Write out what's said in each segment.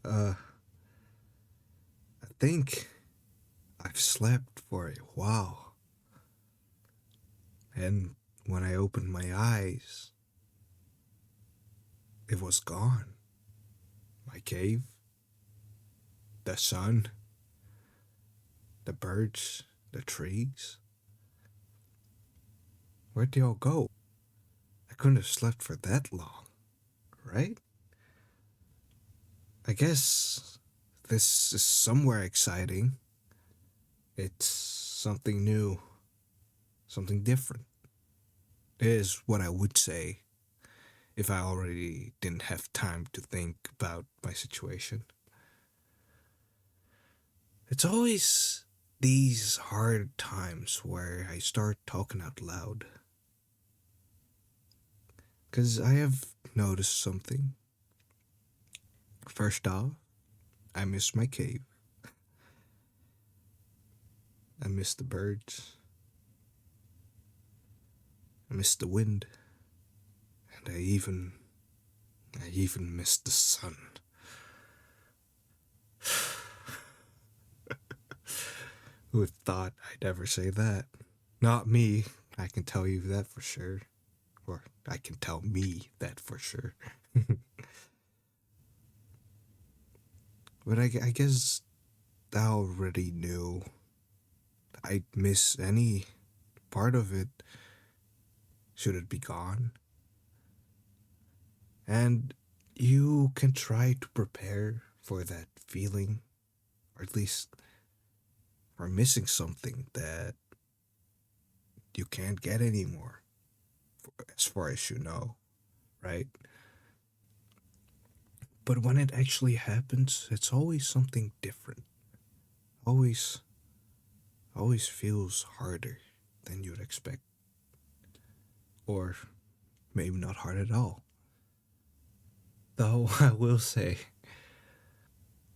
Uh, I think I've slept for a while, and when I opened my eyes, it was gone. My cave, the sun, the birds, the trees. Where'd they all go? I couldn't have slept for that long, right? I guess this is somewhere exciting. It's something new, something different. Is what I would say if I already didn't have time to think about my situation. It's always these hard times where I start talking out loud. Because I have noticed something. First off, I miss my cave. I miss the birds. I miss the wind. And I even miss the sun. Who would thought I'd ever say that? Not me. I can tell you that for sure. Or I can tell me that for sure. But I guess I already knew I'd miss any part of it should it be gone. And you can try to prepare for that feeling, or at least for missing something that you can't get anymore, as far as you know, right? But when it actually happens, it's always something different. Always, always feels harder than you'd expect. Or maybe not hard at all. Though I will say,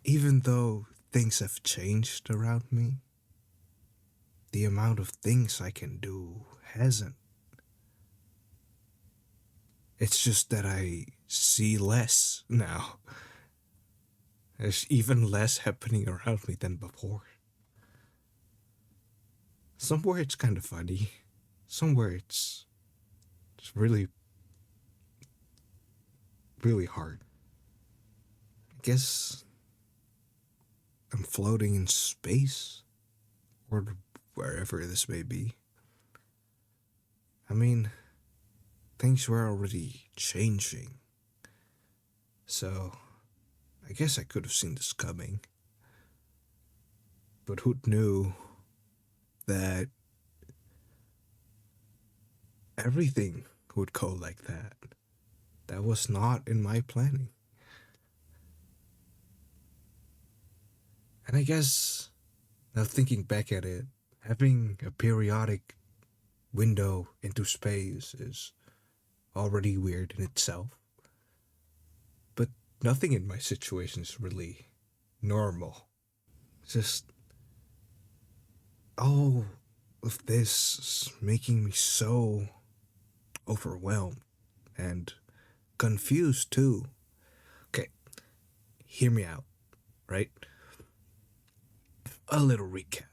even though things have changed around me, the amount of things I can do hasn't. It's just that I see less now. There's even less happening around me than before. Somewhere it's kind of funny. Somewhere it's really really hard. I guess I'm floating in space or wherever this may be. I mean, things were already changing. So, I guess I could have seen this coming. But who knew that everything would go like that? That was not in my planning. And I guess, now thinking back at it, having a periodic window into space is already weird in itself. But nothing in my situation is really normal. Just all of this is making me so overwhelmed and confused too. Okay, hear me out, right? A little recap.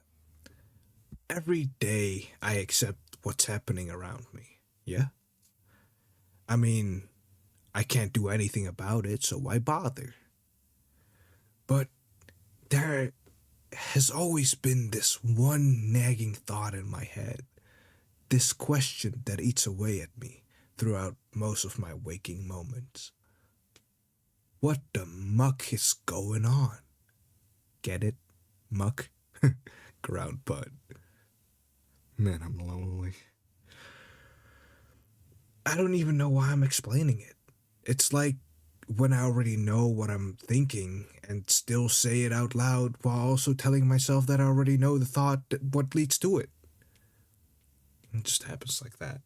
Every day I accept what's happening around me. Yeah? I mean, I can't do anything about it, so why bother? But there has always been this one nagging thought in my head, this question that eats away at me throughout most of my waking moments. What the muck is going on? Get it? Muck? Ground bud. Man, I'm lonely. I don't even know why I'm explaining it. It's like when I already know what I'm thinking and still say it out loud while also telling myself that I already know the thought that what leads to it. It just happens like that.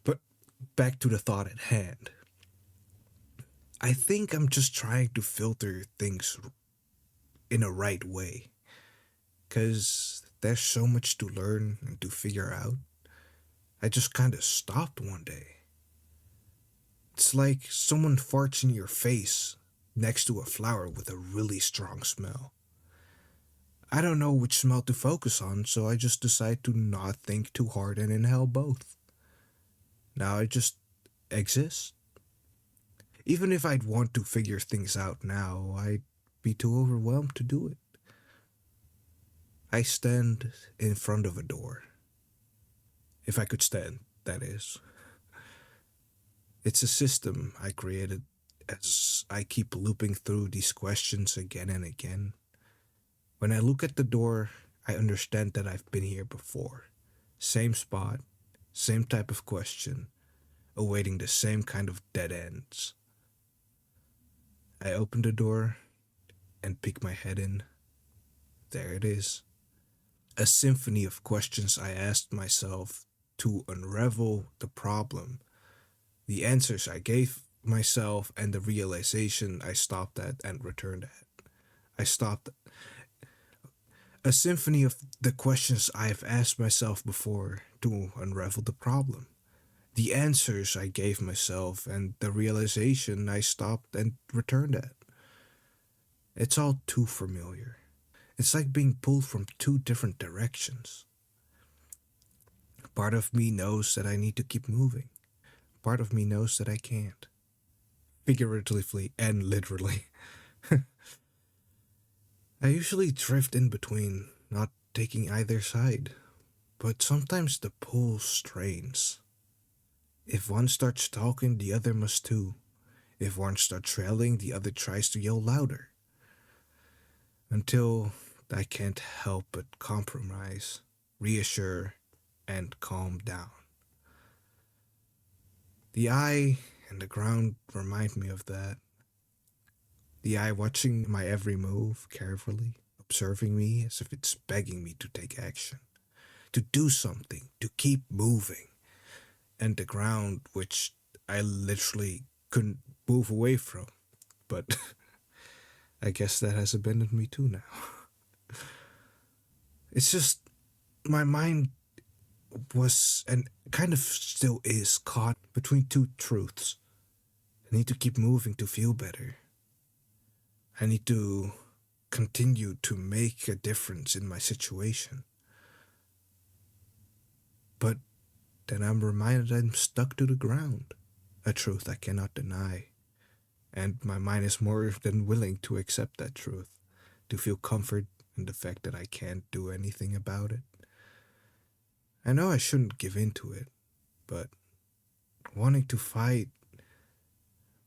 But back to the thought at hand. I think I'm just trying to filter things in a right way. Because there's so much to learn and to figure out. I just kind of stopped one day. It's like someone farts in your face next to a flower with a really strong smell. I don't know which smell to focus on, so I just decide to not think too hard and inhale both. Now I just exist. Even if I'd want to figure things out now, I'd be too overwhelmed to do it. I stand in front of a door. If I could stand, that is. It's a system I created as I keep looping through these questions again and again. When I look at the door, I understand that I've been here before. Same spot, same type of question, awaiting the same kind of dead ends. I open the door and peek my head in. There it is. A symphony of questions I asked myself to unravel the problem, the answers I gave myself, and the realization I stopped at and returned at. I stopped. A symphony of the questions I have asked myself before to unravel the problem, the answers I gave myself, and the realization I stopped and returned at. It's all too familiar. It's like being pulled from two different directions. Part of me knows that I need to keep moving. Part of me knows that I can't. Figuratively and literally. I usually drift in between, not taking either side. But sometimes the pull strains. If one starts talking, the other must too. If one starts trailing, the other tries to yell louder. Until I can't help but compromise, reassure, and calm down. The eye and the ground remind me of that. The eye watching my every move carefully, observing me as if it's begging me to take action, to do something, to keep moving. And the ground, which I literally couldn't move away from. But I guess that has abandoned me too now. It's just my mind was and kind of still is caught between two truths. I need to keep moving to feel better. I need to continue to make a difference in my situation. But then I'm reminded I'm stuck to the ground, a truth I cannot deny. And my mind is more than willing to accept that truth, to feel comfort in the fact that I can't do anything about it. I know I shouldn't give in to it, but wanting to fight,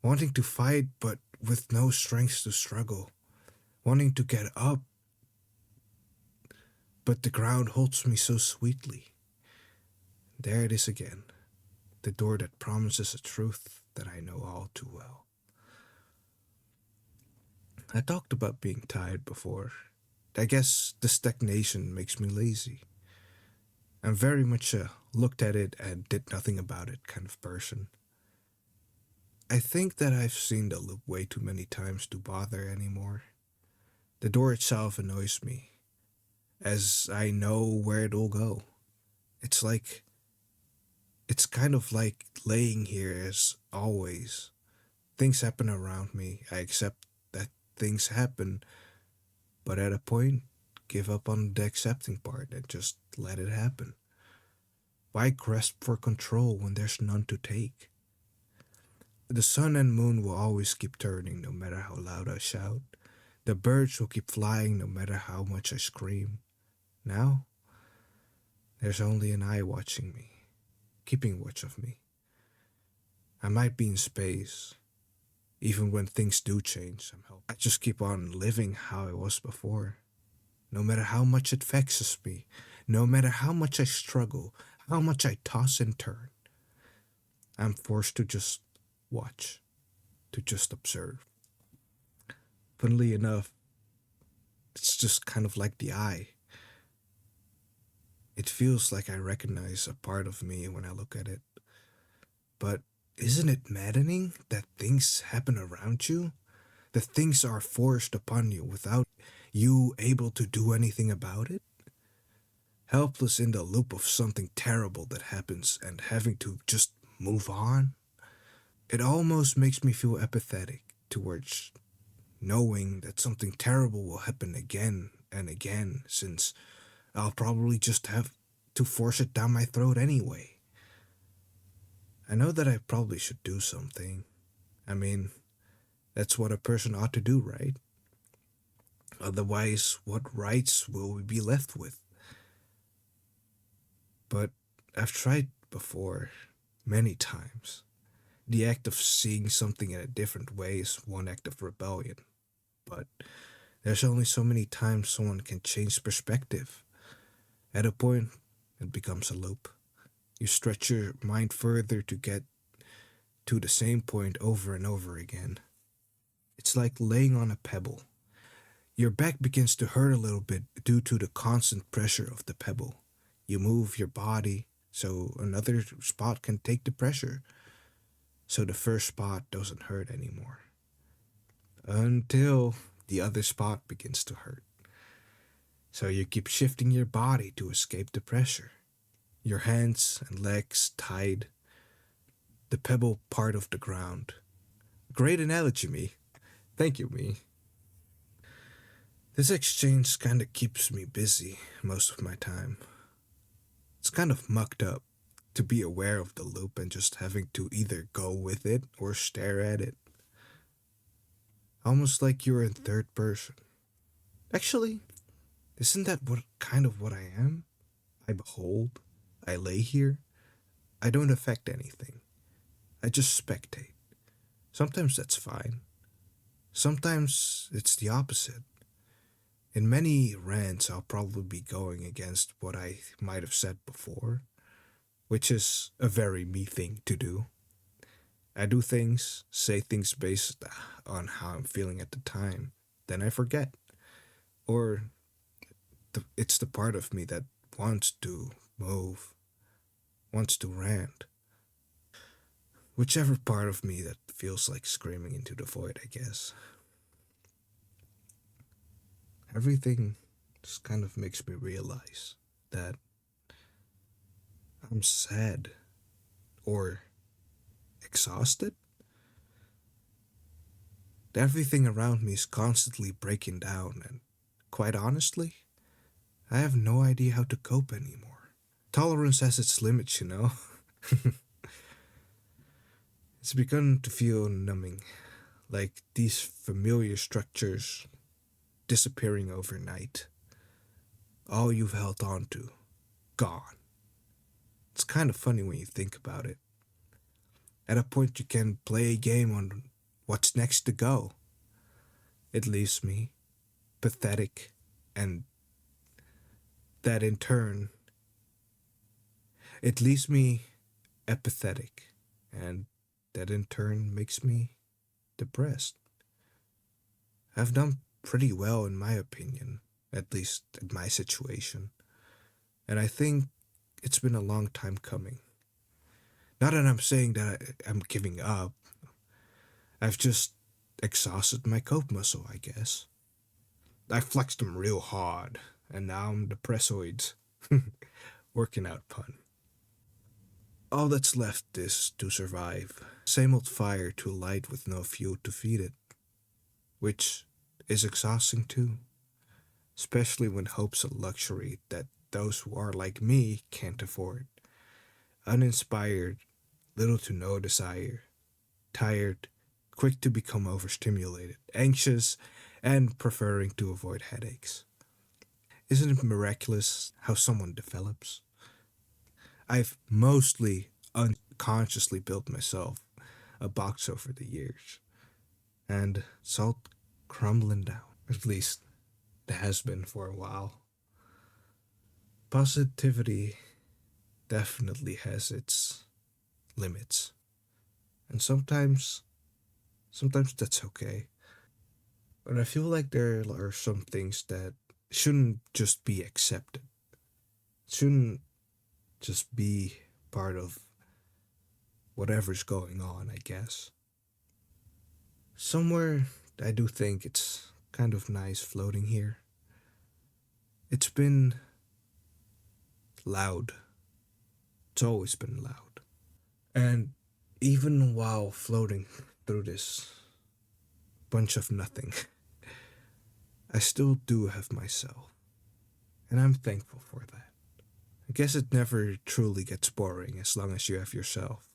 wanting to fight but with no strength to struggle, wanting to get up, but the ground holds me so sweetly. There it is again, the door that promises a truth that I know all too well. I talked about being tired before. I guess the stagnation makes me lazy. I'm very much a looked at it and did nothing about it kind of person. I think that I've seen the loop way too many times to bother anymore. The door itself annoys me, as I know where it'll go. It's like, it's kind of like laying here as always. Things happen around me. I accept that things happen, but at a point, give up on the accepting part and just let it happen. Why grasp for control when there's none to take? The sun and moon will always keep turning no matter how loud I shout. The birds will keep flying no matter how much I scream. Now, there's only an eye watching me, keeping watch of me. I might be in space. Even when things do change, somehow I just keep on living how I was before. No matter how much it vexes me, no matter how much I struggle, how much I toss and turn, I'm forced to just watch, to just observe. Funnily enough, it's just kind of like the eye. It feels like I recognize a part of me when I look at it. But isn't it maddening that things happen around you? That things are forced upon you without you able to do anything about it? Helpless in the loop of something terrible that happens and having to just move on? It almost makes me feel apathetic towards knowing that something terrible will happen again and again, since I'll probably just have to force it down my throat anyway. I know that I probably should do something. I mean, that's what a person ought to do, right? Otherwise, what rights will we be left with? But I've tried before, many times. The act of seeing something in a different way is one act of rebellion, but there's only so many times someone can change perspective. At a point, it becomes a loop. You stretch your mind further to get to the same point over and over again. It's like laying on a pebble. Your back begins to hurt a little bit due to the constant pressure of the pebble. You move your body so another spot can take the pressure, so the first spot doesn't hurt anymore. Until the other spot begins to hurt. So you keep shifting your body to escape the pressure. Your hands and legs tied, the pebble part of the ground. Great analogy, me. Thank you, me. This exchange kinda keeps me busy most of my time. It's kind of mucked up to be aware of the loop and just having to either go with it or stare at it. Almost like you're in third person. Actually, isn't that what I am? I behold, I lay here, I don't affect anything. I just spectate. Sometimes that's fine. Sometimes it's the opposite. In many rants, I'll probably be going against what I might have said before, which is a very me thing to do. I do things, say things based on how I'm feeling at the time, then I forget. Or it's the part of me that wants to move, wants to rant. Whichever part of me that feels like screaming into the void, I guess. Everything just kind of makes me realize that I'm sad or exhausted. Everything around me is constantly breaking down, and quite honestly, I have no idea how to cope anymore. Tolerance has its limits, you know? It's begun to feel numbing, like these familiar structures disappearing overnight. All you've held on to, gone. It's kind of funny when you think about it. At a point, you can play a game on what's next to go. It leaves me pathetic, and that in turn, it leaves me apathetic, and that in turn makes me depressed. I've done pretty well, in my opinion, at least in my situation, and I think it's been a long time coming. Not that I'm saying that I'm giving up, I've just exhausted my cope muscle, I guess. I flexed them real hard, and now I'm depressoid. Working out pun. All that's left is to survive. Same old fire to light with no fuel to feed it, which is exhausting too, especially when hope's a luxury that those who are like me can't afford. Uninspired, little to no desire, tired, quick to become overstimulated, anxious, and preferring to avoid headaches. Isn't it miraculous how someone develops? I've mostly unconsciously built myself a box over the years, and it's all crumbling down. At least it has been for a while. Positivity definitely has its limits, and sometimes that's okay. But I feel like there are some things that shouldn't just be accepted, shouldn't just be part of whatever's going on, I guess. Somewhere, I do think it's kind of nice floating here. It's been loud. It's always been loud. And even while floating through this, bunch of nothing, I still do have myself. And I'm thankful for that. I guess it never truly gets boring as long as you have yourself.